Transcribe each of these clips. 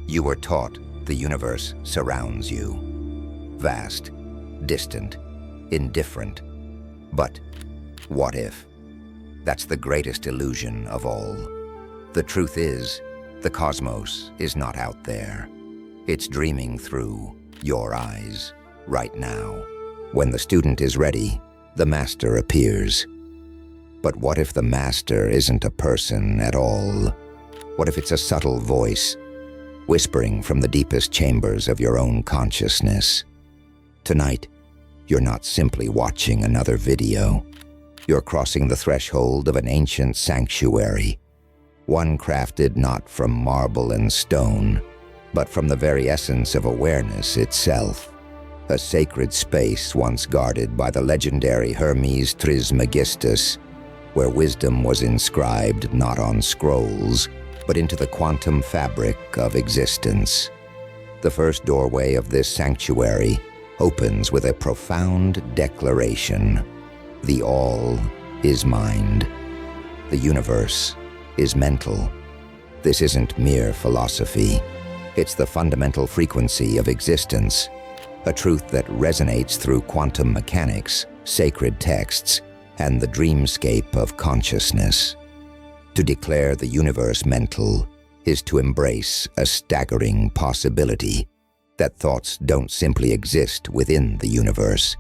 You were taught the universe surrounds you. Vast, distant, indifferent. But what if? That's the greatest illusion of all. The truth is, the cosmos is not out there. It's dreaming through your eyes right now. When the student is ready, the master appears. But what if the master isn't a person at all? What if it's a subtle voice, whispering from the deepest chambers of your own consciousness? Tonight, you're not simply watching another video. You're crossing the threshold of an ancient sanctuary, one crafted not from marble and stone, but from the very essence of awareness itself. A sacred space once guarded by the legendary Hermes Trismegistus, where wisdom was inscribed not on scrolls, but into the quantum fabric of existence. The first doorway of this sanctuary opens with a profound declaration. The all is mind. The universe is mental. This isn't mere philosophy. It's the fundamental frequency of existence, a truth that resonates through quantum mechanics, sacred texts, and the dreamscape of consciousness. To declare the universe mental is to embrace a staggering possibility that thoughts don't simply exist within the universe,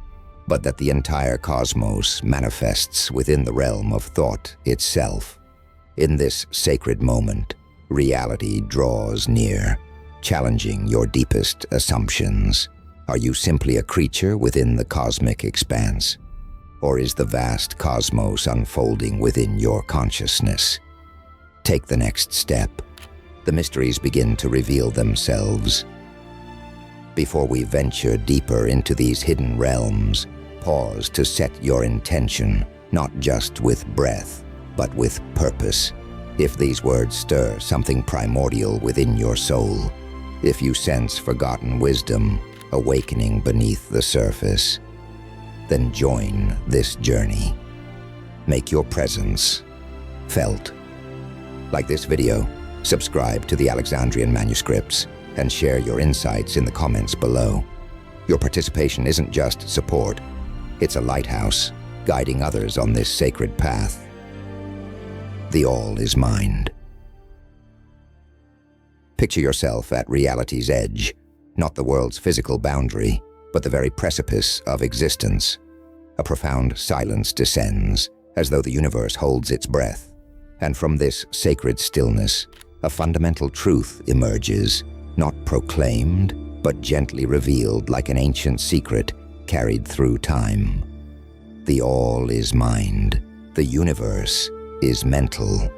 but that the entire cosmos manifests within the realm of thought itself. In this sacred moment, reality draws near, challenging your deepest assumptions. Are you simply a creature within the cosmic expanse? Or is the vast cosmos unfolding within your consciousness? Take the next step. The mysteries begin to reveal themselves. Before we venture deeper into these hidden realms, pause to set your intention, not just with breath, but with purpose. If these words stir something primordial within your soul, if you sense forgotten wisdom awakening beneath the surface, then join this journey. Make your presence felt. Like this video, subscribe to the Alexandrian manuscripts and share your insights in the comments below. Your participation isn't just support, it's a lighthouse guiding others on this sacred path. The all is mind. Picture yourself at reality's edge, not the world's physical boundary, but the very precipice of existence. A profound silence descends, as though the universe holds its breath. And from this sacred stillness, a fundamental truth emerges, not proclaimed, but gently revealed like an ancient secret carried through time. The all is mind. The universe is mental.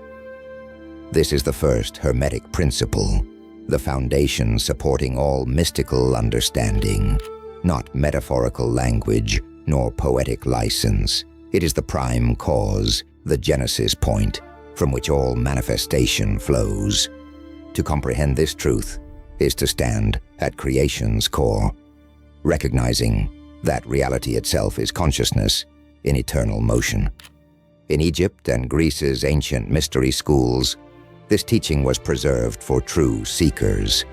This is the First Hermetic Principle, the foundation supporting all mystical understanding, not metaphorical language nor poetic license. It is the prime cause, the genesis point, from which all manifestation flows. To comprehend this truth is to stand at creation's core, recognizing that reality itself is consciousness in eternal motion. In Egypt and Greece's ancient mystery schools, this teaching was preserved for true seekers,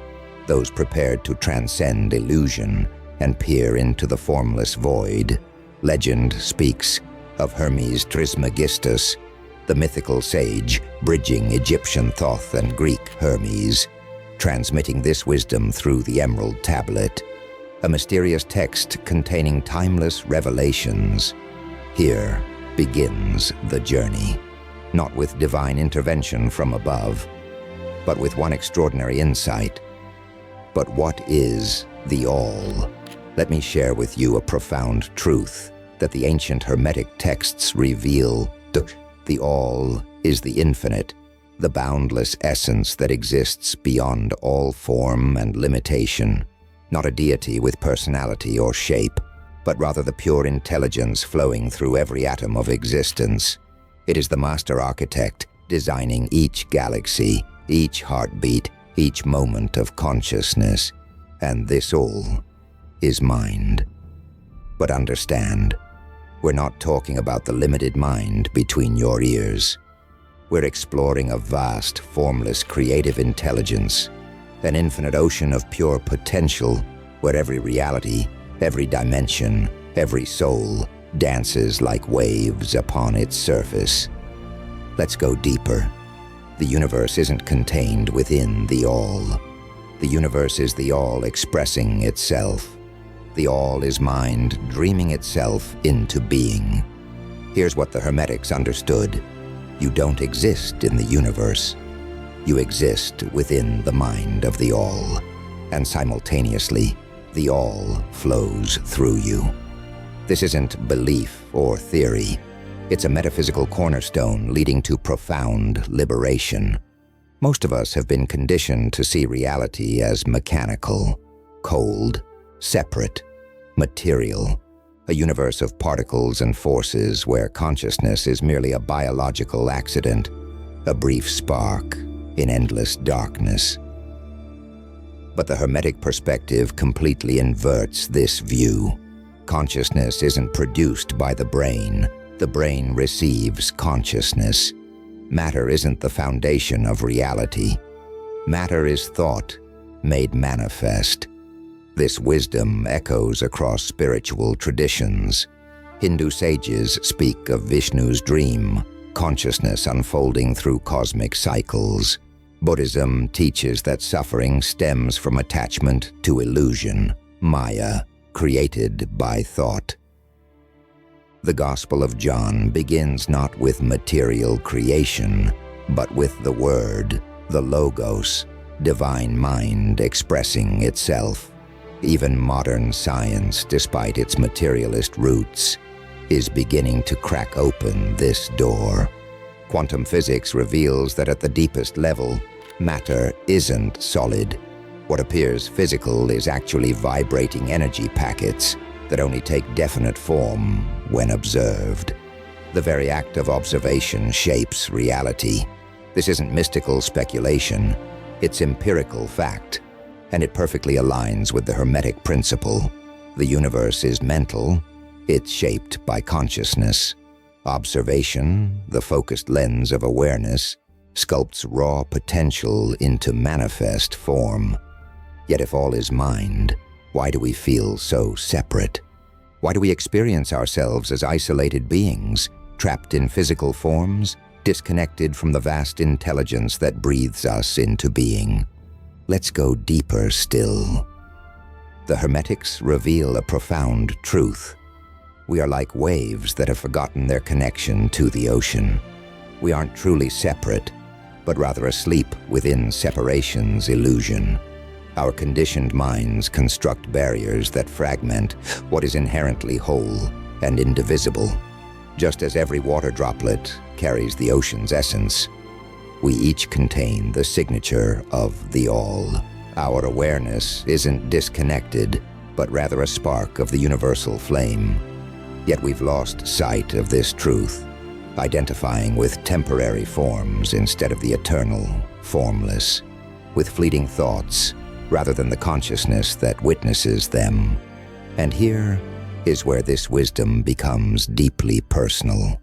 those prepared to transcend illusion and peer into the formless void. Legend speaks of Hermes Trismegistus, the mythical sage bridging Egyptian Thoth and Greek Hermes, transmitting this wisdom through the Emerald Tablet, a mysterious text containing timeless revelations. Here begins the journey, not with divine intervention from above, but with one extraordinary insight. But what is the all? Let me share with you a profound truth that the ancient Hermetic texts reveal. The all is the infinite, the boundless essence that exists beyond all form and limitation, not a deity with personality or shape, but rather the pure intelligence flowing through every atom of existence. It is the master architect designing each galaxy, each heartbeat, each moment of consciousness, and this all is mind. But understand, we're not talking about the limited mind between your ears. We're exploring a vast, formless, creative intelligence, an infinite ocean of pure potential where every reality, every dimension, every soul dances like waves upon its surface. Let's go deeper. The universe isn't contained within the all. The universe is the all expressing itself. The all is mind dreaming itself into being. Here's what the Hermetics understood. You don't exist in the universe. You exist within the mind of the all, and simultaneously, the all flows through you. This isn't belief or theory. It's a metaphysical cornerstone leading to profound liberation. Most of us have been conditioned to see reality as mechanical, cold, separate, material, a universe of particles and forces where consciousness is merely a biological accident, a brief spark in endless darkness. But the Hermetic perspective completely inverts this view. Consciousness isn't produced by the brain receives consciousness. Matter isn't the foundation of reality. Matter is thought made manifest. This wisdom echoes across spiritual traditions. Hindu sages speak of Vishnu's dream, consciousness unfolding through cosmic cycles. Buddhism teaches that suffering stems from attachment to illusion, Maya, created by thought. The Gospel of John begins not with material creation, but with the Word, the Logos, divine mind expressing itself. Even modern science, despite its materialist roots, is beginning to crack open this door. Quantum physics reveals that at the deepest level, matter isn't solid. What appears physical is actually vibrating energy packets that only take definite form when observed. The very act of observation shapes reality. This isn't mystical speculation, it's empirical fact, and it perfectly aligns with the Hermetic Principle. The universe is mental, it's shaped by consciousness. Observation, the focused lens of awareness, sculpts raw potential into manifest form. Yet if all is mind, why do we feel so separate? Why do we experience ourselves as isolated beings, trapped in physical forms, disconnected from the vast intelligence that breathes us into being? Let's go deeper still. The Hermetics reveal a profound truth. We are like waves that have forgotten their connection to the ocean. We aren't truly separate, but rather asleep within separation's illusion. Our conditioned minds construct barriers that fragment what is inherently whole and indivisible. Just as every water droplet carries the ocean's essence, we each contain the signature of the all. Our awareness isn't disconnected, but rather a spark of the universal flame. Yet we've lost sight of this truth, identifying with temporary forms instead of the eternal, formless, with fleeting thoughts, rather than the consciousness that witnesses them. And here is where this wisdom becomes deeply personal.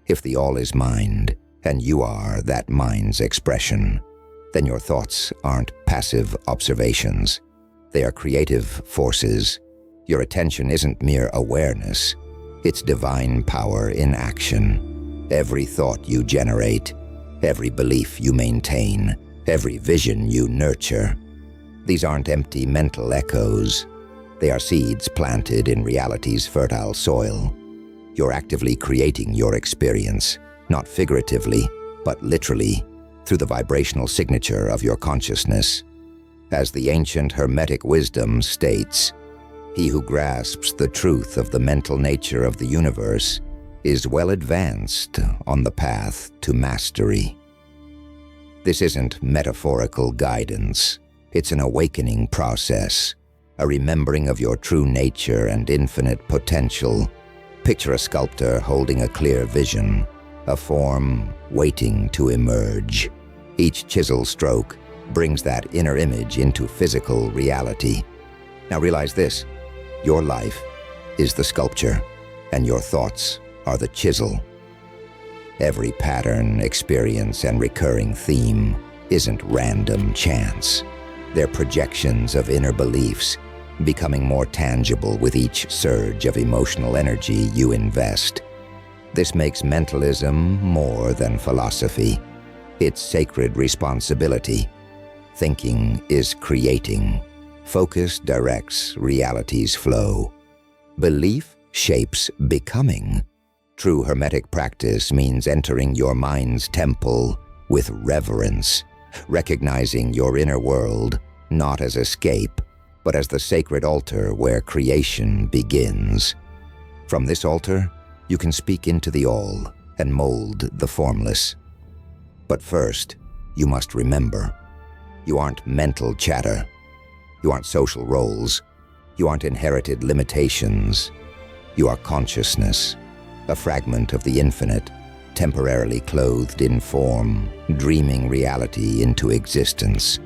If the all is mind, and you are that mind's expression, then your thoughts aren't passive observations. They are creative forces. Your attention isn't mere awareness. It's divine power in action. Every thought you generate, every belief you maintain, every vision you nurture, these aren't empty mental echoes. They are seeds planted in reality's fertile soil. You're actively creating your experience, not figuratively, but literally, through the vibrational signature of your consciousness. As the ancient Hermetic wisdom states, he who grasps the truth of the mental nature of the universe is well advanced on the path to mastery. This isn't metaphorical guidance. It's an awakening process, a remembering of your true nature and infinite potential. Picture a sculptor holding a clear vision, a form waiting to emerge. Each chisel stroke brings that inner image into physical reality. Now realize this, your life is the sculpture, and your thoughts are the chisel. Every pattern, experience, and recurring theme isn't random chance. They're projections of inner beliefs, becoming more tangible with each surge of emotional energy you invest. This makes mentalism more than philosophy. It's sacred responsibility. Thinking is creating. Focus directs reality's flow. Belief shapes becoming. True Hermetic practice means entering your mind's temple with reverence, recognizing your inner world not as escape, but as the sacred altar where creation begins. From this altar, you can speak into the all and mold the formless. But first, you must remember, you aren't mental chatter. You aren't social roles. You aren't inherited limitations. You are consciousness, a fragment of the infinite, temporarily clothed in form, dreaming reality into existence.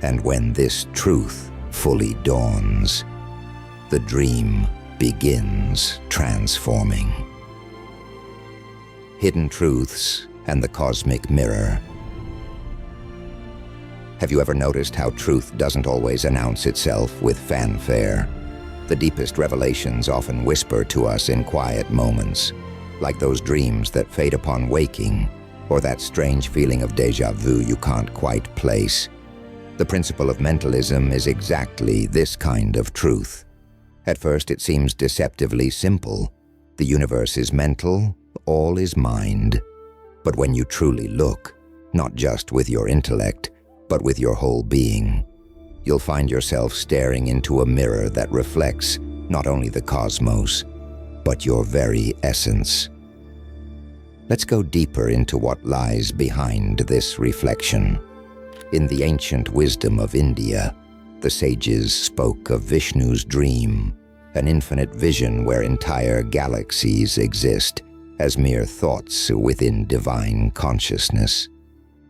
And when this truth fully dawns, the dream begins transforming. Hidden truths and the cosmic mirror. Have you ever noticed how truth doesn't always announce itself with fanfare? The deepest revelations often whisper to us in quiet moments, like those dreams that fade upon waking, or that strange feeling of déjà vu you can't quite place. The principle of mentalism is exactly this kind of truth. At first it seems deceptively simple. The universe is mental, all is mind. But when you truly look, not just with your intellect, but with your whole being, you'll find yourself staring into a mirror that reflects not only the cosmos, but your very essence. Let's go deeper into what lies behind this reflection. In the ancient wisdom of India, the sages spoke of Vishnu's dream, an infinite vision where entire galaxies exist as mere thoughts within divine consciousness.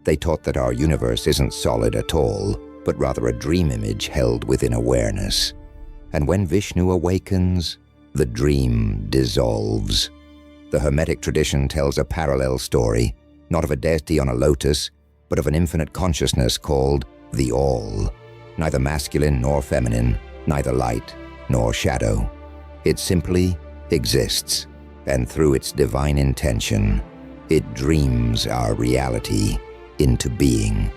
They taught that our universe isn't solid at all, but rather a dream image held within awareness. And when Vishnu awakens, the dream dissolves. The Hermetic tradition tells a parallel story, not of a deity on a lotus, but of an infinite consciousness called the All, neither masculine nor feminine, neither light nor shadow. It simply exists, and through its divine intention, it dreams our reality into being.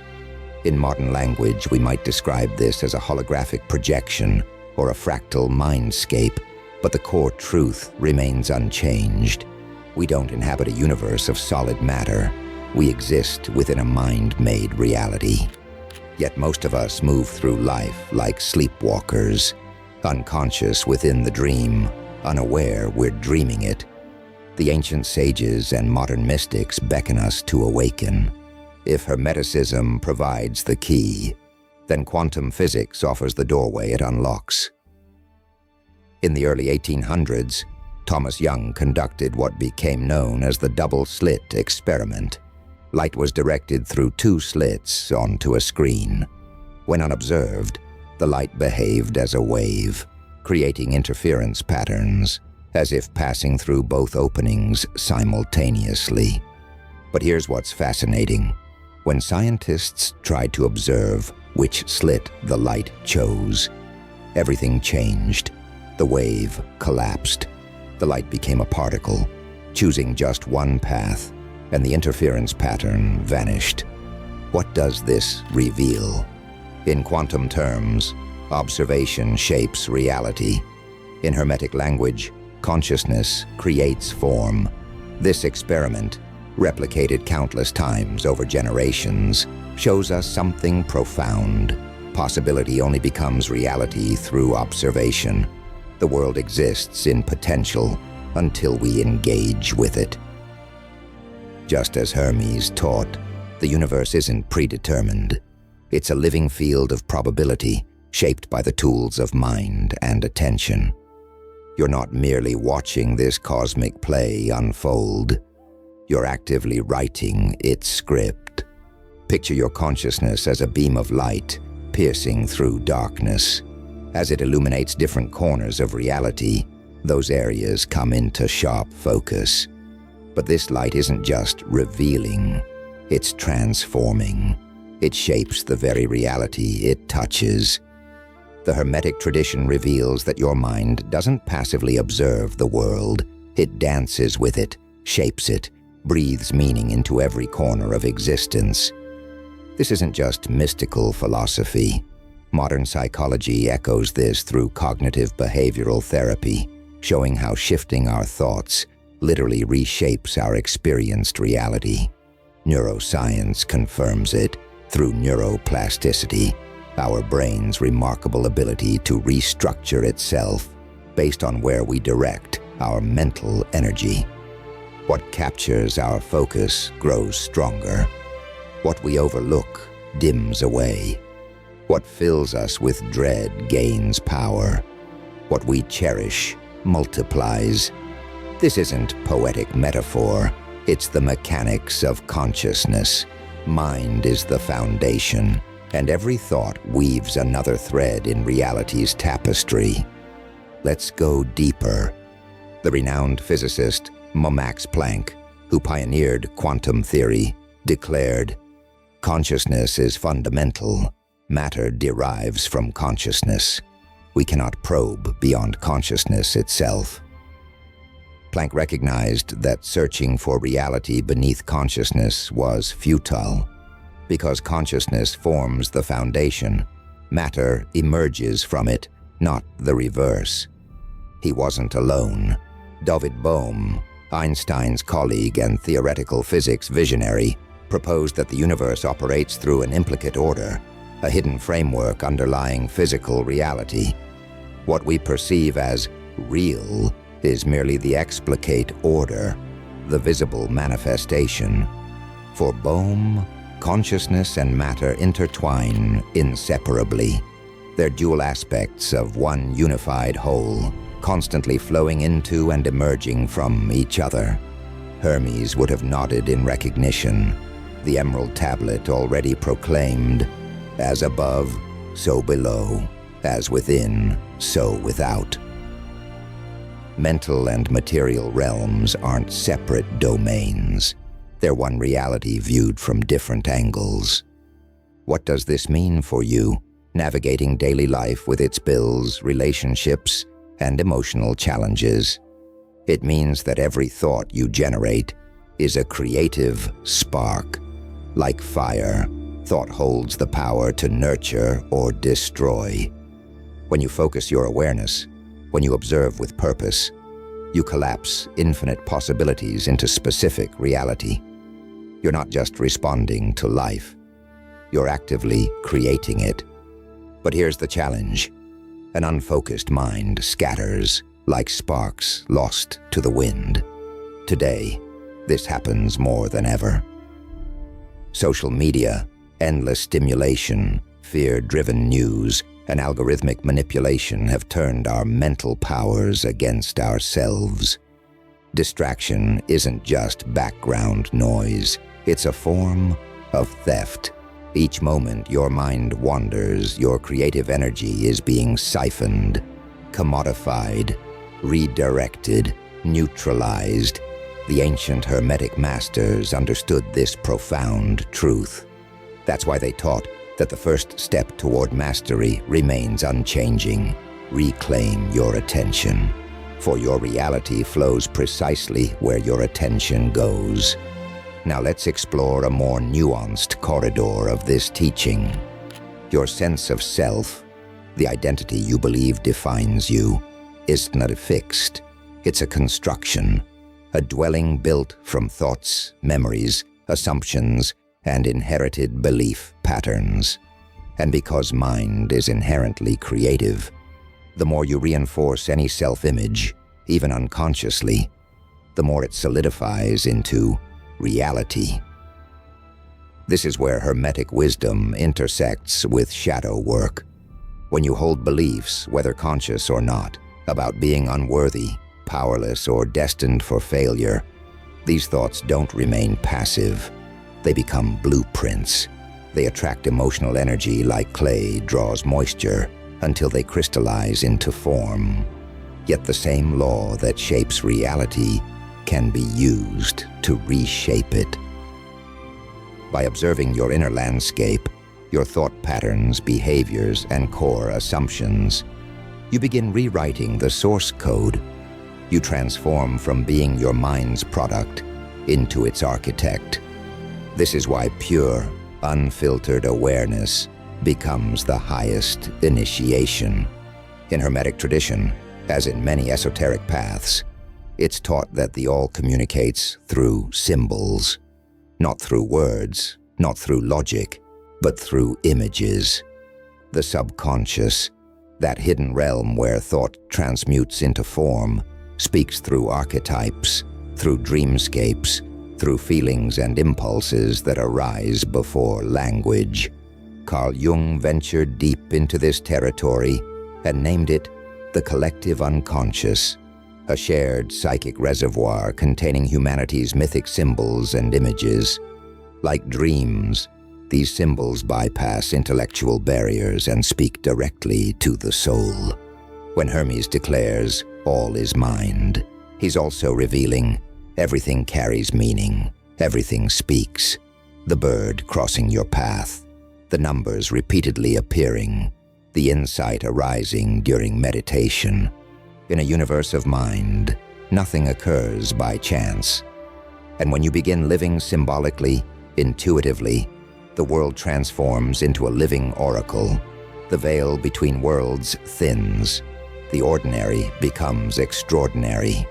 In modern language, we might describe this as a holographic projection or a fractal mindscape, but the core truth remains unchanged. We don't inhabit a universe of solid matter. We exist within a mind-made reality. Yet most of us move through life like sleepwalkers, unconscious within the dream, unaware we're dreaming it. The ancient sages and modern mystics beckon us to awaken. If Hermeticism provides the key, then quantum physics offers the doorway it unlocks. In the early 1800s, Thomas Young conducted what became known as the double-slit experiment. Light was directed through two slits onto a screen. When unobserved, the light behaved as a wave, creating interference patterns, as if passing through both openings simultaneously. But here's what's fascinating. When scientists tried to observe which slit the light chose, everything changed. The wave collapsed. The light became a particle, choosing just one path, and the interference pattern vanished. What does this reveal? In quantum terms, observation shapes reality. In Hermetic language, consciousness creates form. This experiment, replicated countless times over generations, shows us something profound. Possibility only becomes reality through observation. The world exists in potential until we engage with it. Just as Hermes taught, the universe isn't predetermined. It's a living field of probability, shaped by the tools of mind and attention. You're not merely watching this cosmic play unfold. You're actively writing its script. Picture your consciousness as a beam of light piercing through darkness. As it illuminates different corners of reality, those areas come into sharp focus. But this light isn't just revealing, it's transforming. It shapes the very reality it touches. The Hermetic tradition reveals that your mind doesn't passively observe the world. It dances with it, shapes it, breathes meaning into every corner of existence. This isn't just mystical philosophy. Modern psychology echoes this through cognitive behavioral therapy, showing how shifting our thoughts literally reshapes our experienced reality. Neuroscience confirms it through neuroplasticity, our brain's remarkable ability to restructure itself based on where we direct our mental energy. What captures our focus grows stronger. What we overlook dims away. What fills us with dread gains power. What we cherish multiplies. This isn't poetic metaphor. It's the mechanics of consciousness. Mind is the foundation, and every thought weaves another thread in reality's tapestry. Let's go deeper. The renowned physicist Max Planck, who pioneered quantum theory, declared, "Consciousness is fundamental. Matter derives from consciousness. We cannot probe beyond consciousness itself." Planck recognized that searching for reality beneath consciousness was futile. Because consciousness forms the foundation, matter emerges from it, not the reverse. He wasn't alone. David Bohm, Einstein's colleague and theoretical physics visionary, proposed that the universe operates through an implicate order, a hidden framework underlying physical reality. What we perceive as real is merely the explicate order, the visible manifestation. For Bohm, consciousness and matter intertwine inseparably. They're dual aspects of one unified whole, constantly flowing into and emerging from each other. Hermes would have nodded in recognition. The emerald tablet already proclaimed, "As above, so below, as within, so without." Mental and material realms aren't separate domains. They're one reality viewed from different angles. What does this mean for you, navigating daily life with its bills, relationships, and emotional challenges? It means that every thought you generate is a creative spark. Like fire, thought holds the power to nurture or destroy. When you focus your awareness, when you observe with purpose, you collapse infinite possibilities into specific reality. You're not just responding to life, you're actively creating it. But here's the challenge. An unfocused mind scatters like sparks lost to the wind. Today, this happens more than ever. Social media, endless stimulation, fear-driven news, and algorithmic manipulation have turned our mental powers against ourselves. Distraction isn't just background noise, it's a form of theft. Each moment your mind wanders, your creative energy is being siphoned, commodified, redirected, neutralized. The ancient Hermetic masters understood this profound truth. That's why they taught that the first step toward mastery remains unchanging. Reclaim your attention, for your reality flows precisely where your attention goes. Now let's explore a more nuanced corridor of this teaching. Your sense of self, the identity you believe defines you, is not fixed. It's a construction, a dwelling built from thoughts, memories, assumptions, and inherited belief patterns. And because mind is inherently creative, the more you reinforce any self-image, even unconsciously, the more it solidifies into reality. This is where Hermetic wisdom intersects with shadow work. When you hold beliefs, whether conscious or not, about being unworthy, powerless, or destined for failure, these thoughts don't remain passive. They become blueprints. They attract emotional energy like clay draws moisture until they crystallize into form. Yet the same law that shapes reality can be used to reshape it. By observing your inner landscape, your thought patterns, behaviors, and core assumptions. You begin rewriting the source code. You transform from being your mind's product into its architect. This is why pure, unfiltered awareness becomes the highest initiation. In Hermetic tradition, as in many esoteric paths, it's taught that the all communicates through symbols, not through words, not through logic, but through images. The subconscious, that hidden realm where thought transmutes into form, speaks through archetypes, through dreamscapes, through feelings and impulses that arise before language. Carl Jung ventured deep into this territory and named it the collective unconscious, a shared psychic reservoir containing humanity's mythic symbols and images. Like dreams, these symbols bypass intellectual barriers and speak directly to the soul. When Hermes declares, "All is mind," he's also revealing, everything carries meaning, everything speaks. The bird crossing your path, the numbers repeatedly appearing, the insight arising during meditation. In a universe of mind, nothing occurs by chance. And when you begin living symbolically, intuitively, the world transforms into a living oracle. The veil between worlds thins. The ordinary becomes extraordinary.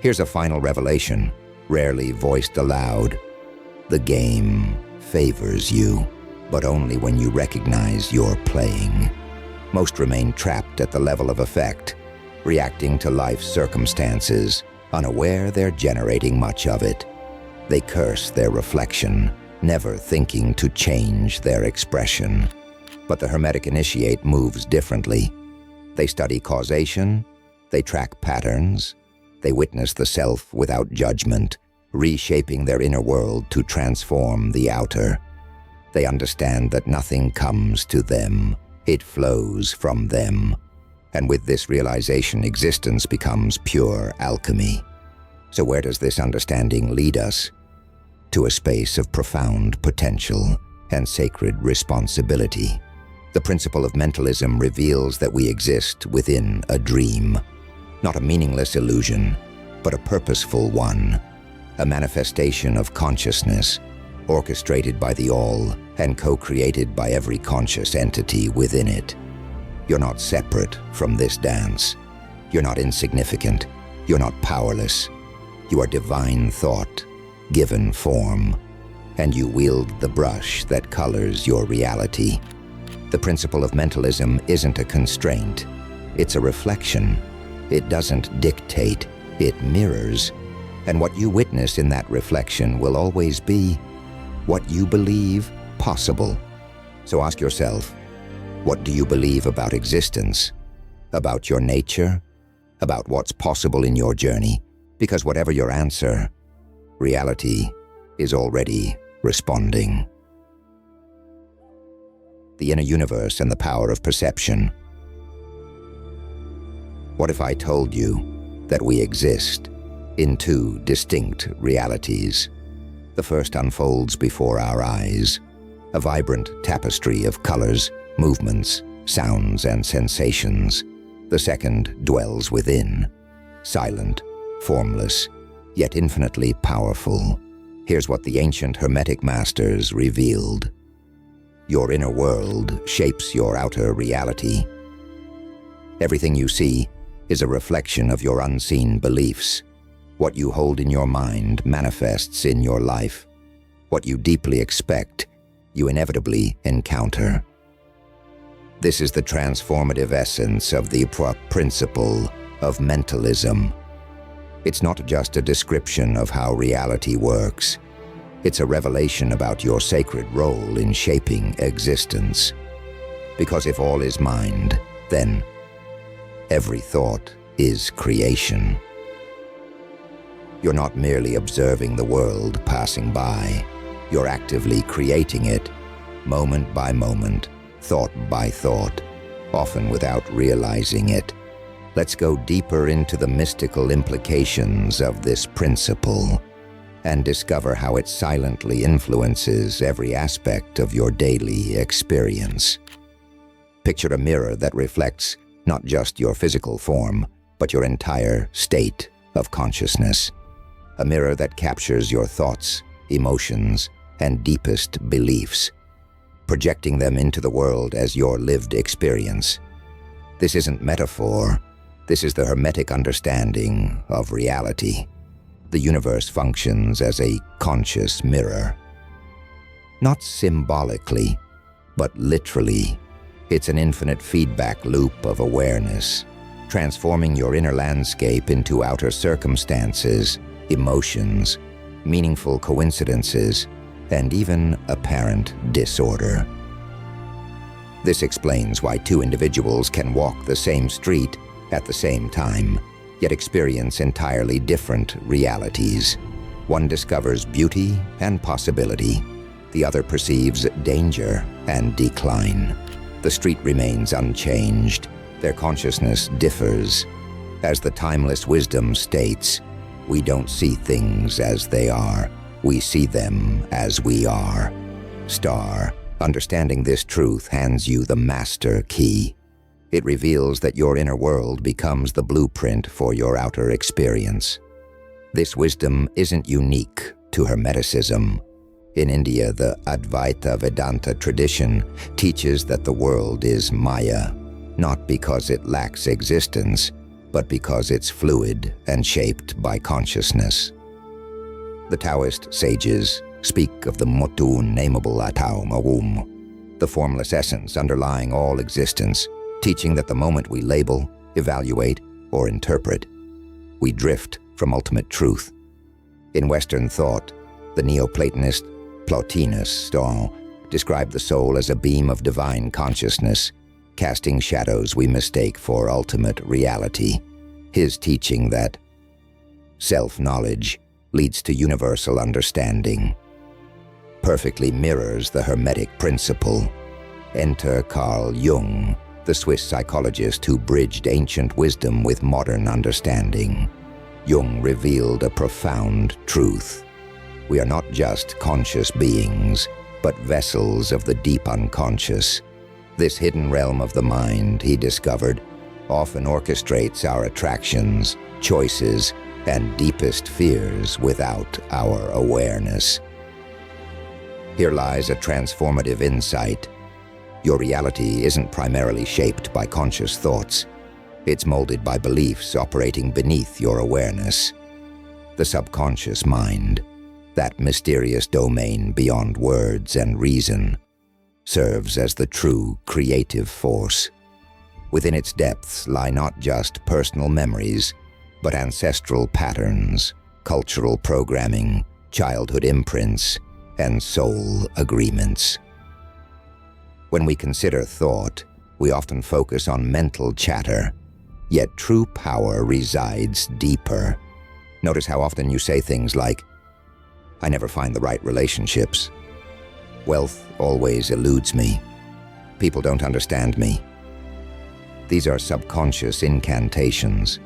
Here's a final revelation, rarely voiced aloud. The game favors you, but only when you recognize you're playing. Most remain trapped at the level of effect, reacting to life's circumstances, unaware they're generating much of it. They curse their reflection, never thinking to change their expression. But the Hermetic initiate moves differently. They study causation, they track patterns, they witness the self without judgment, reshaping their inner world to transform the outer. They understand that nothing comes to them, it flows from them. And with this realization, existence becomes pure alchemy. So where does this understanding lead us? To a space of profound potential and sacred responsibility. The principle of mentalism reveals that we exist within a dream, not a meaningless illusion, but a purposeful one, a manifestation of consciousness, orchestrated by the all and co-created by every conscious entity within it. You're not separate from this dance. You're not insignificant. You're not powerless. You are divine thought, given form, and you wield the brush that colors your reality. The principle of mentalism isn't a constraint. It's a reflection. It doesn't dictate. It mirrors. And what you witness in that reflection will always be what you believe possible. So ask yourself, what do you believe about existence? About your nature? About what's possible in your journey? Because whatever your answer, reality is already responding. The inner universe and the power of perception. What if I told you that we exist in two distinct realities? The first unfolds before our eyes, a vibrant tapestry of colors, movements, sounds, and sensations. The second dwells within, silent, formless, yet infinitely powerful. Here's what the ancient Hermetic masters revealed. Your inner world shapes your outer reality. Everything you see is a reflection of your unseen beliefs. What you hold in your mind manifests in your life. What you deeply expect, you inevitably encounter. This is the transformative essence of the principle of mentalism. It's not just a description of how reality works. It's a revelation about your sacred role in shaping existence. Because if all is mind, then every thought is creation. You're not merely observing the world passing by. You're actively creating it, moment by moment, thought by thought, often without realizing it. Let's go deeper into the mystical implications of this principle. and discover how it silently influences every aspect of your daily experience. Picture a mirror that reflects not just your physical form, but your entire state of consciousness. A mirror that captures your thoughts, emotions, and deepest beliefs, projecting them into the world as your lived experience. This isn't metaphor. This is the Hermetic understanding of reality. The universe functions as a conscious mirror. Not symbolically, but literally. It's an infinite feedback loop of awareness, transforming your inner landscape into outer circumstances, emotions, meaningful coincidences, and even apparent disorder. This explains why two individuals can walk the same street at the same time, yet experience entirely different realities. One discovers beauty and possibility. The other perceives danger and decline. The street remains unchanged. Their consciousness differs. As the timeless wisdom states, we don't see things as they are. We see them as we are. Star, understanding this truth hands you the master key. It reveals that your inner world becomes the blueprint for your outer experience. This wisdom isn't unique to Hermeticism. In India, the Advaita Vedanta tradition teaches that the world is Maya, not because it lacks existence, but because it's fluid and shaped by consciousness. The Taoist sages speak of the Motu Nameable Atau Mawum, the formless essence underlying all existence, teaching that the moment we label, evaluate, or interpret, we drift from ultimate truth. In Western thought, the Neoplatonist Plotinus described the soul as a beam of divine consciousness, casting shadows we mistake for ultimate reality. His teaching that self-knowledge leads to universal understanding perfectly mirrors the Hermetic Principle. Enter Carl Jung, the Swiss psychologist who bridged ancient wisdom with modern understanding. Jung revealed a profound truth. We are not just conscious beings, but vessels of the deep unconscious. This hidden realm of the mind, he discovered, often orchestrates our attractions, choices, and deepest fears without our awareness. Here lies a transformative insight. Your reality isn't primarily shaped by conscious thoughts. It's molded by beliefs operating beneath your awareness. The subconscious mind, that mysterious domain beyond words and reason, serves as the true creative force. Within its depths lie not just personal memories, but ancestral patterns, cultural programming, childhood imprints, and soul agreements. When we consider thought, we often focus on mental chatter, yet true power resides deeper. Notice how often you say things like, "I never find the right relationships. Wealth always eludes me. People don't understand me." These are subconscious incantations,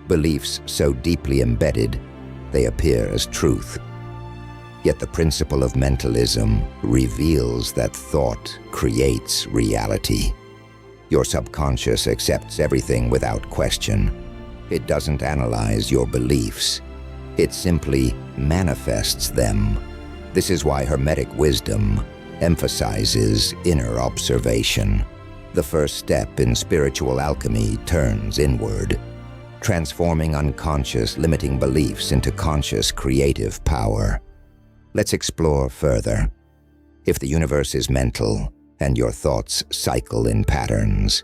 beliefs so deeply embedded they appear as truth. Yet the principle of mentalism reveals that thought creates reality. Your subconscious accepts everything without question. It doesn't analyze your beliefs. It simply manifests them. This is why Hermetic wisdom emphasizes inner observation. The first step in spiritual alchemy turns inward, transforming unconscious limiting beliefs into conscious creative power. Let's explore further. If the universe is mental and your thoughts cycle in patterns,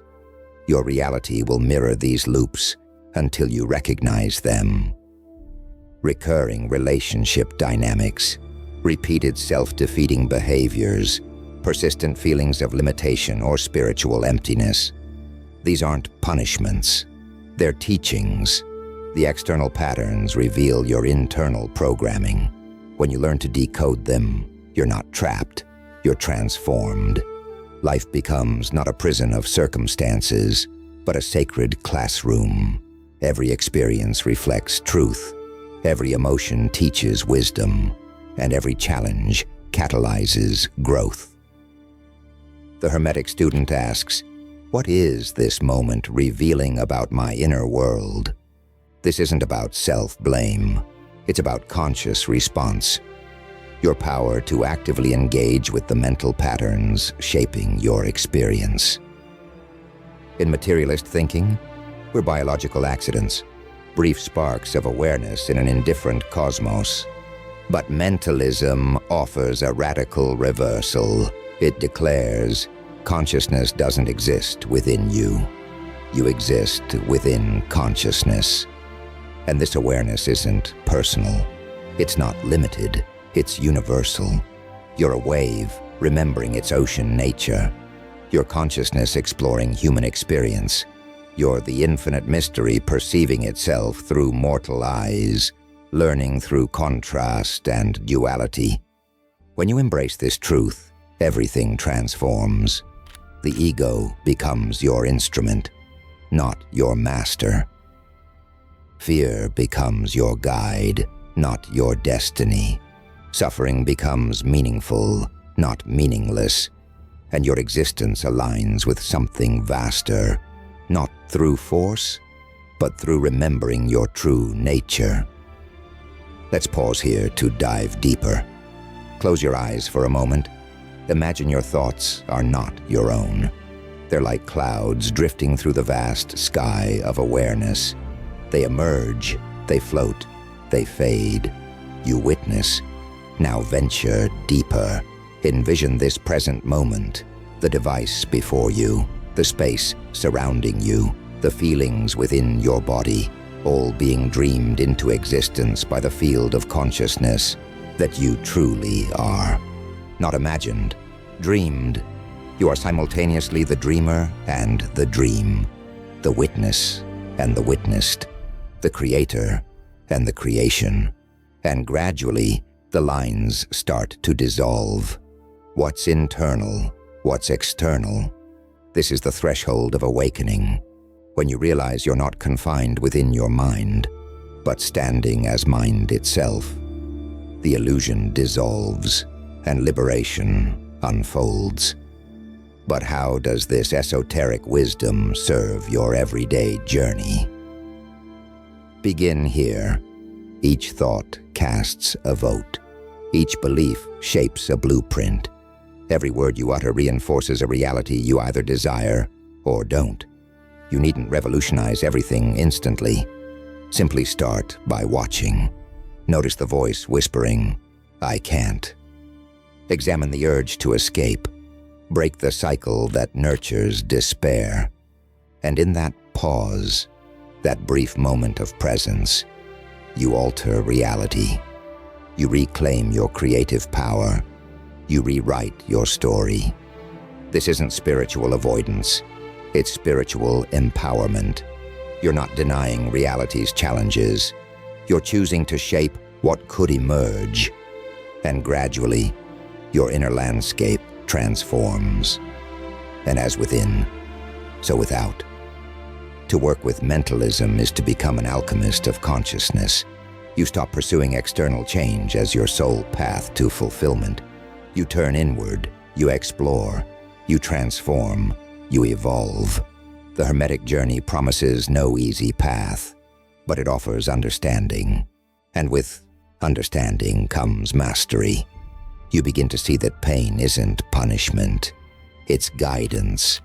your reality will mirror these loops until you recognize them. Recurring relationship dynamics, repeated self-defeating behaviors, persistent feelings of limitation or spiritual emptiness. These aren't punishments, they're teachings. The external patterns reveal your internal programming. When you learn to decode them, you're not trapped, you're transformed. Life becomes not a prison of circumstances, but a sacred classroom. Every experience reflects truth, Every emotion teaches wisdom, and every challenge catalyzes growth. The Hermetic student asks, what is this moment revealing about my inner world? This isn't about self-blame. It's about conscious response. Your power to actively engage with the mental patterns shaping your experience. In materialist thinking, we're biological accidents, brief sparks of awareness in an indifferent cosmos. But mentalism offers a radical reversal. It declares, consciousness doesn't exist within you. You exist within consciousness. And this awareness isn't personal. It's not limited. It's universal. You're a wave, remembering its ocean nature. Your consciousness exploring human experience. You're the infinite mystery perceiving itself through mortal eyes, learning through contrast and duality. When you embrace this truth, everything transforms. The ego becomes your instrument, not your master. Fear becomes your guide, not your destiny. Suffering becomes meaningful, not meaningless. And your existence aligns with something vaster, not through force, but through remembering your true nature. Let's pause here to dive deeper. Close your eyes for a moment. Imagine your thoughts are not your own. They're like clouds drifting through the vast sky of awareness. They emerge, they float, they fade. You witness. Now venture deeper. Envision this present moment, the device before you, the space surrounding you, the feelings within your body, all being dreamed into existence by the field of consciousness that you truly are. Not imagined, dreamed. You are simultaneously the dreamer and the dream, the witness and the witnessed, the creator and the creation. And gradually, the lines start to dissolve. What's internal, what's external. This is the threshold of awakening, when you realize you're not confined within your mind, but standing as mind itself. The illusion dissolves, and liberation unfolds. But how does this esoteric wisdom serve your everyday journey? Begin here. Each thought casts a vote. Each belief shapes a blueprint. Every word you utter reinforces a reality you either desire or don't. You needn't revolutionize everything instantly. Simply start by watching. Notice the voice whispering, "I can't." Examine the urge to escape. Break the cycle that nurtures despair. And in that pause, that brief moment of presence, you alter reality. You reclaim your creative power. You rewrite your story. This isn't spiritual avoidance. It's spiritual empowerment. You're not denying reality's challenges. You're choosing to shape what could emerge. And gradually, your inner landscape transforms. And as within, so without. To work with mentalism is to become an alchemist of consciousness. You stop pursuing external change as your sole path to fulfillment. You turn inward, you explore, you transform, you evolve. The Hermetic journey promises no easy path, but it offers understanding. And with understanding comes mastery. You begin to see that pain isn't punishment, it's guidance.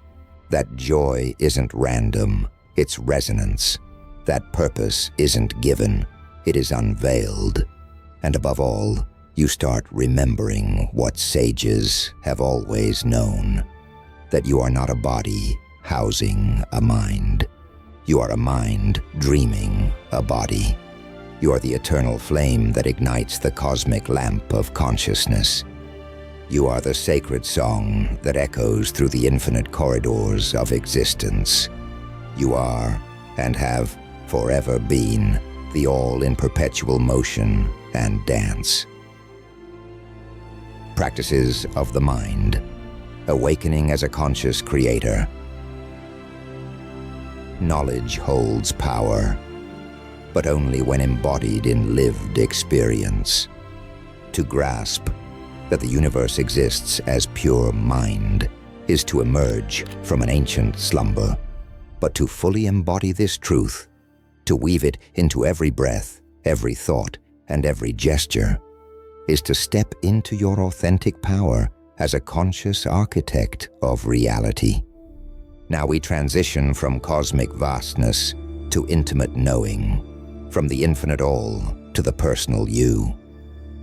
That joy isn't random, it's resonance. That purpose isn't given, it is unveiled. And above all, you start remembering what sages have always known, that you are not a body housing a mind. You are a mind dreaming a body. You are the eternal flame that ignites the cosmic lamp of consciousness. You are the sacred song that echoes through the infinite corridors of existence. You are, and have forever been, the all in perpetual motion and dance. Practices of the mind. Awakening as a conscious creator. Knowledge holds power, but only when embodied in lived experience. To grasp that the universe exists as pure mind is to emerge from an ancient slumber, but to fully embody this truth, to weave it into every breath, every thought, and every gesture, is to step into your authentic power as a conscious architect of reality. Now we transition from cosmic vastness to intimate knowing, from the infinite all to the personal you.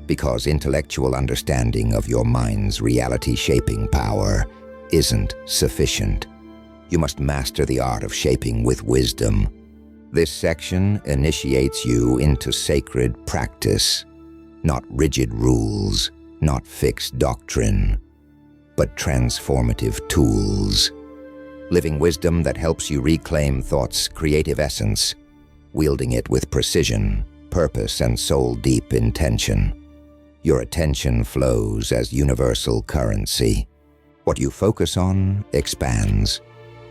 Because intellectual understanding of your mind's reality-shaping power isn't sufficient. You must master the art of shaping with wisdom. This section initiates you into sacred practice, not rigid rules, not fixed doctrine, but transformative tools. Living wisdom that helps you reclaim thought's creative essence, wielding it with precision, purpose, and soul-deep intention. Your attention flows as universal currency. What you focus on expands.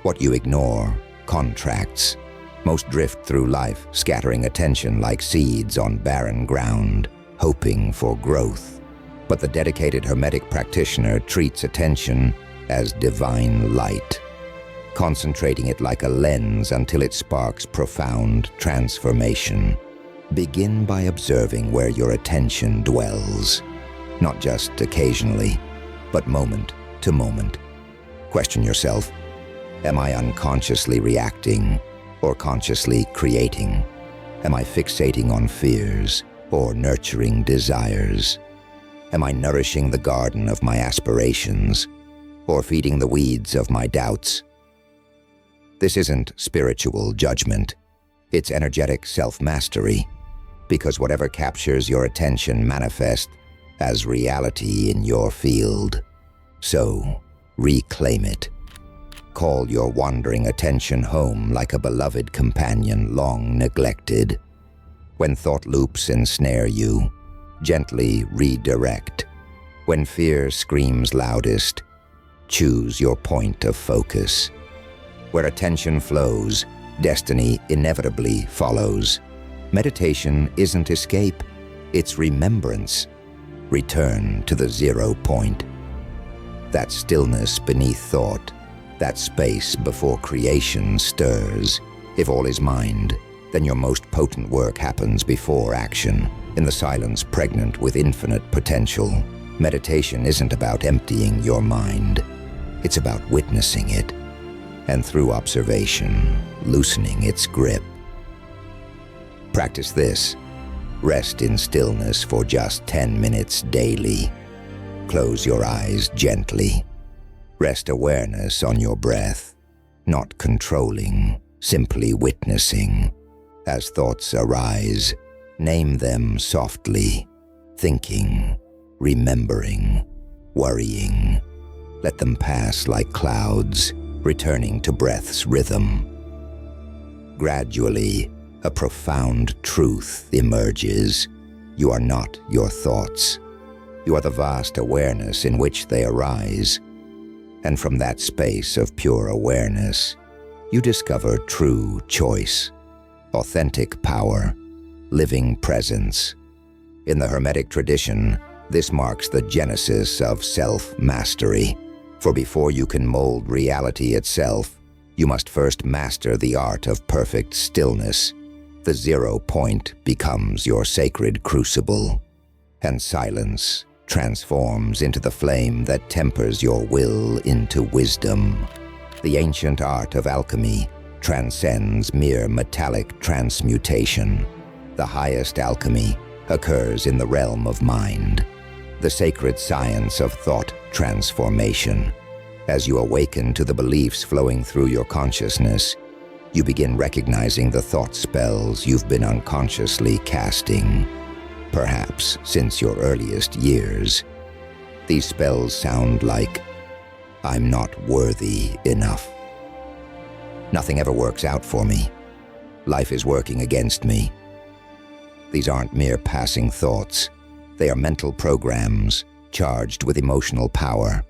What you ignore contracts. Most drift through life, scattering attention like seeds on barren ground, hoping for growth. But the dedicated Hermetic practitioner treats attention as divine light, concentrating it like a lens until it sparks profound transformation. Begin by observing where your attention dwells, not just occasionally, but moment to moment. Question yourself, am I unconsciously reacting or consciously creating? Am I fixating on fears or nurturing desires? Am I nourishing the garden of my aspirations or feeding the weeds of my doubts? This isn't spiritual judgment, it's energetic self-mastery. Because whatever captures your attention manifests as reality in your field. So, reclaim it. Call your wandering attention home like a beloved companion long neglected. When thought loops ensnare you, gently redirect. When fear screams loudest, choose your point of focus. Where attention flows, destiny inevitably follows. Meditation isn't escape, it's remembrance. Return to the 0 point. That stillness beneath thought, that space before creation stirs. If all is mind, then your most potent work happens before action, in the silence pregnant with infinite potential. Meditation isn't about emptying your mind, it's about witnessing it, and through observation, loosening its grip. Practice this. Rest in stillness for just 10 minutes daily. Close your eyes gently. Rest awareness on your breath, not controlling, simply witnessing. As thoughts arise, name them softly, thinking, remembering, worrying. Let them pass like clouds, returning to breath's rhythm. Gradually, a profound truth emerges. You are not your thoughts. You are the vast awareness in which they arise. And from that space of pure awareness, you discover true choice, authentic power, living presence. In the Hermetic tradition, this marks the genesis of self-mastery. For before you can mold reality itself, you must first master the art of perfect stillness. The 0 point becomes your sacred crucible, and silence transforms into the flame that tempers your will into wisdom. The ancient art of alchemy transcends mere metallic transmutation. The highest alchemy occurs in the realm of mind, the sacred science of thought transformation. As you awaken to the beliefs flowing through your consciousness, you begin recognizing the thought spells you've been unconsciously casting, perhaps since your earliest years. These spells sound like, I'm not worthy enough. Nothing ever works out for me. Life is working against me. These aren't mere passing thoughts. They are mental programs charged with emotional power.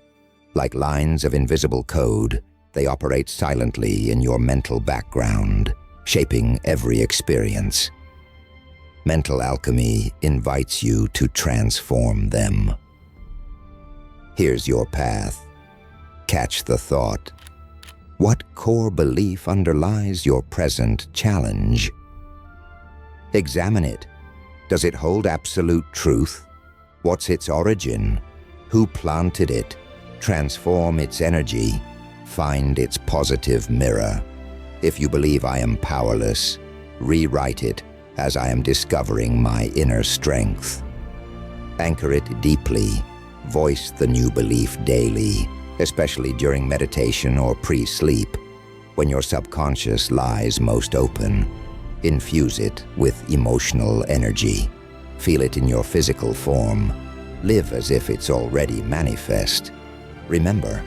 Like lines of invisible code, they operate silently in your mental background, shaping every experience. Mental alchemy invites you to transform them. Here's your path. Catch the thought. What core belief underlies your present challenge? Examine it. Does it hold absolute truth? What's its origin? Who planted it? Transform its energy. Find its positive mirror. If you believe I am powerless, rewrite it as I am discovering my inner strength. Anchor it deeply. Voice the new belief daily, especially during meditation or pre-sleep, when your subconscious lies most open. Infuse it with emotional energy. Feel it in your physical form. Live as if it's already manifest. Remember,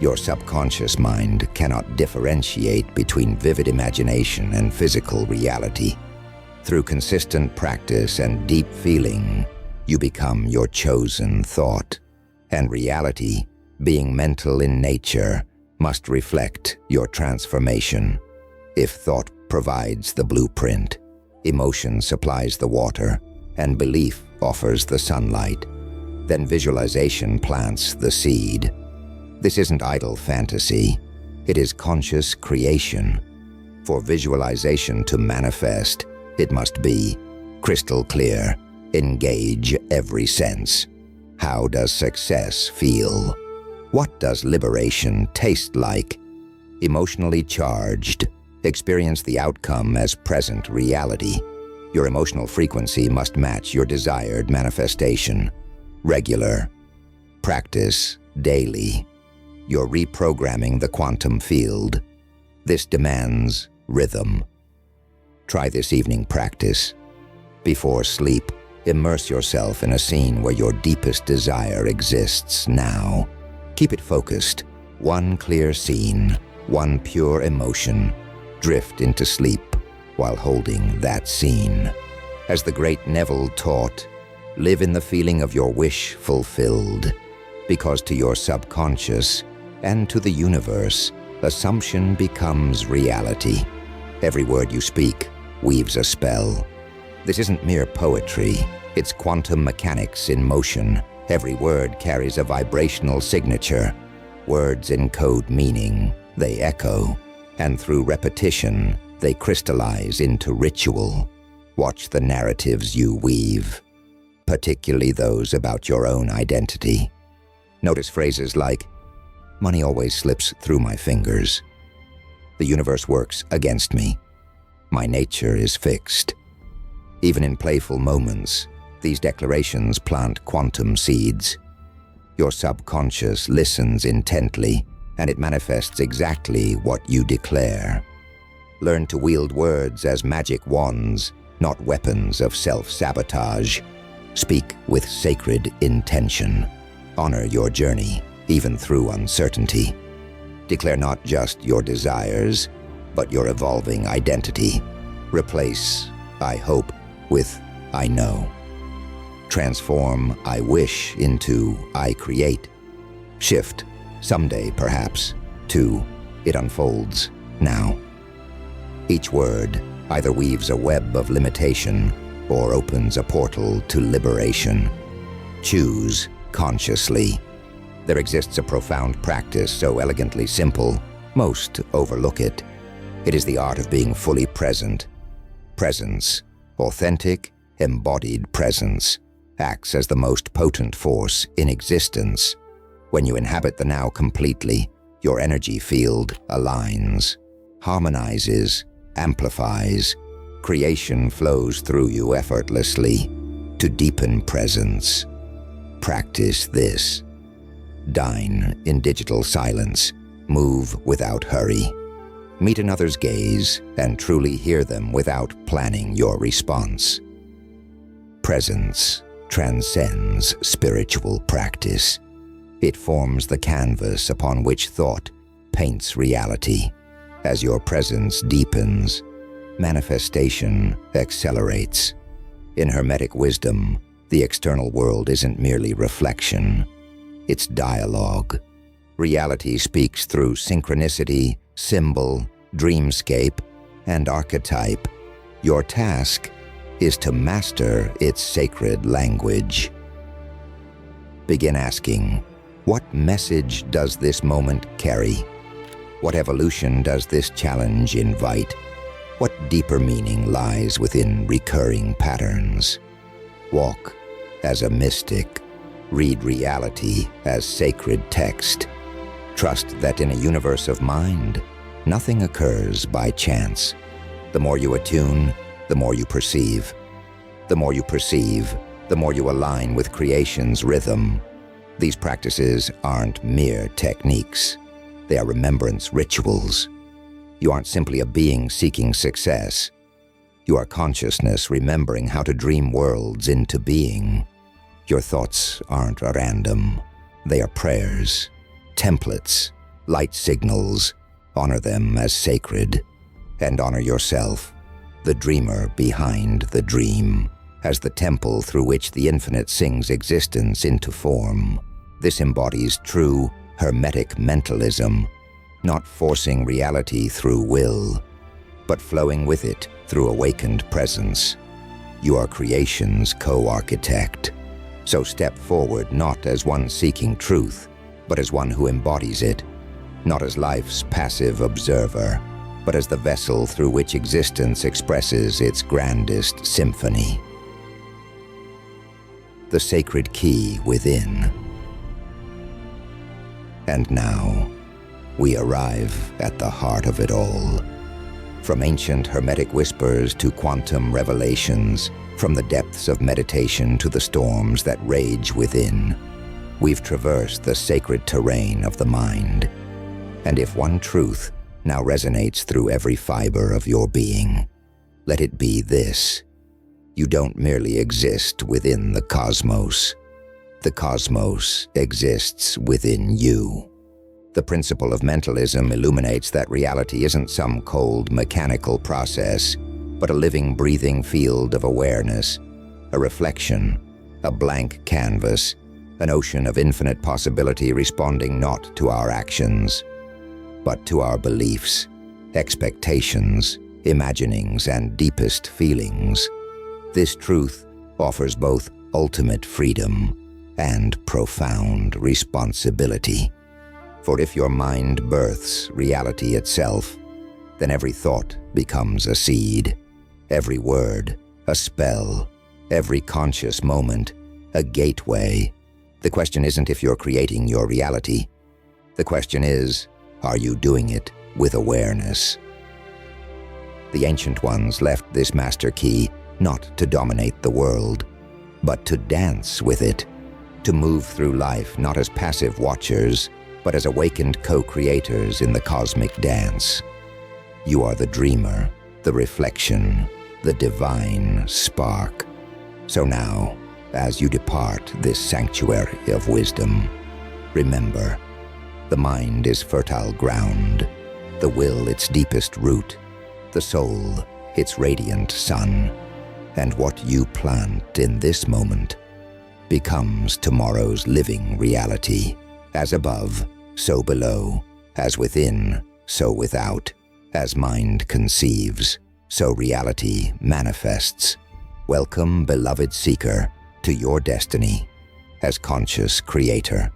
your subconscious mind cannot differentiate between vivid imagination and physical reality. Through consistent practice and deep feeling, you become your chosen thought. And reality, being mental in nature, must reflect your transformation. If thought provides the blueprint, emotion supplies the water, and belief offers the sunlight, then visualization plants the seed. This isn't idle fantasy. It is conscious creation. For visualization to manifest, it must be crystal clear. Engage every sense. How does success feel? What does liberation taste like? Emotionally charged. Experience the outcome as present reality. Your emotional frequency must match your desired manifestation. Regular. Practice daily. You're reprogramming the quantum field. This demands rhythm. Try this evening practice. Before sleep, immerse yourself in a scene where your deepest desire exists now. Keep it focused. One clear scene, one pure emotion. Drift into sleep while holding that scene. As the great Neville taught, live in the feeling of your wish fulfilled, because to your subconscious and to the universe, assumption becomes reality. Every word you speak weaves a spell. This isn't mere poetry, it's quantum mechanics in motion. Every word carries a vibrational signature. Words encode meaning, they echo, and through repetition, they crystallize into ritual. Watch the narratives you weave, particularly those about your own identity. Notice phrases like, "Money always slips through my fingers." "The universe works against me." "My nature is fixed." Even in playful moments, these declarations plant quantum seeds. Your subconscious listens intently, and it manifests exactly what you declare. Learn to wield words as magic wands, not weapons of self-sabotage. Speak with sacred intention. Honor your journey, even through uncertainty. Declare not just your desires, but your evolving identity. Replace "I hope" with "I know." Transform "I wish" into "I create." Shift, "someday perhaps," to "it unfolds now." Each word either weaves a web of limitation or opens a portal to liberation. Choose consciously. There exists a profound practice so elegantly simple, most overlook it. It is the art of being fully present. Presence, authentic, embodied presence, acts as the most potent force in existence. When you inhabit the now completely, your energy field aligns, harmonizes, amplifies. Creation flows through you effortlessly. To deepen presence, practice this. Dine in digital silence. Move without hurry. Meet another's gaze and truly hear them without planning your response. Presence transcends spiritual practice. It forms the canvas upon which thought paints reality. As your presence deepens, manifestation accelerates. In Hermetic wisdom, the external world isn't merely reflection, it's dialogue. Reality speaks through synchronicity, symbol, dreamscape, and archetype. Your task, is to master its sacred language. Begin asking, what message does this moment carry? What evolution does this challenge invite? What deeper meaning lies within recurring patterns? Walk as a mystic. Read reality as sacred text. Trust that in a universe of mind, nothing occurs by chance. The more you attune, the more you perceive. The more you perceive, the more you align with creation's rhythm. These practices aren't mere techniques. They are remembrance rituals. You aren't simply a being seeking success. You are consciousness remembering how to dream worlds into being. Your thoughts aren't random. They are prayers, templates, light signals. Honor them as sacred, and honor yourself, the dreamer behind the dream, as the temple through which the infinite sings existence into form. This embodies true Hermetic mentalism, not forcing reality through will, but flowing with it through awakened presence. You are creation's co-architect. So step forward not as one seeking truth, but as one who embodies it, not as life's passive observer, but as the vessel through which existence expresses its grandest symphony. The sacred key within. And now, we arrive at the heart of it all. From ancient Hermetic whispers to quantum revelations, from the depths of meditation to the storms that rage within, we've traversed the sacred terrain of the mind. And if one truth now resonates through every fiber of your being, let it be this: you don't merely exist within the cosmos. The cosmos exists within you. The principle of mentalism illuminates that reality isn't some cold, mechanical process, but a living, breathing field of awareness, a reflection, a blank canvas, an ocean of infinite possibility responding not to our actions, but to our beliefs, expectations, imaginings, and deepest feelings. This truth offers both ultimate freedom and profound responsibility. For if your mind births reality itself, then every thought becomes a seed, every word a spell, every conscious moment a gateway. The question isn't if you're creating your reality. The question is, are you doing it with awareness? The ancient ones left this master key not to dominate the world, but to dance with it, to move through life not as passive watchers, but as awakened co-creators in the cosmic dance. You are the dreamer, the reflection, the divine spark. So now, as you depart this sanctuary of wisdom, remember, the mind is fertile ground, the will its deepest root, the soul its radiant sun, and what you plant in this moment becomes tomorrow's living reality. As above, so below, as within, so without, as mind conceives, so reality manifests. Welcome, beloved seeker, to your destiny as conscious creator.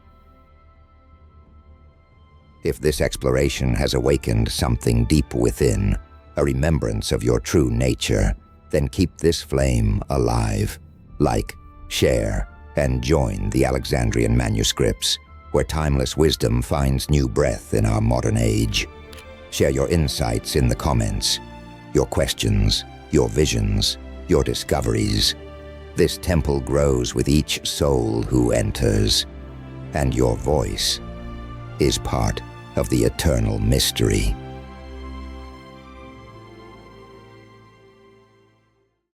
If this exploration has awakened something deep within, a remembrance of your true nature, then keep this flame alive. Like, share, and join the Alexandrian manuscripts, where timeless wisdom finds new breath in our modern age. Share your insights in the comments, your questions, your visions, your discoveries. This temple grows with each soul who enters, and your voice is part of the eternal mystery.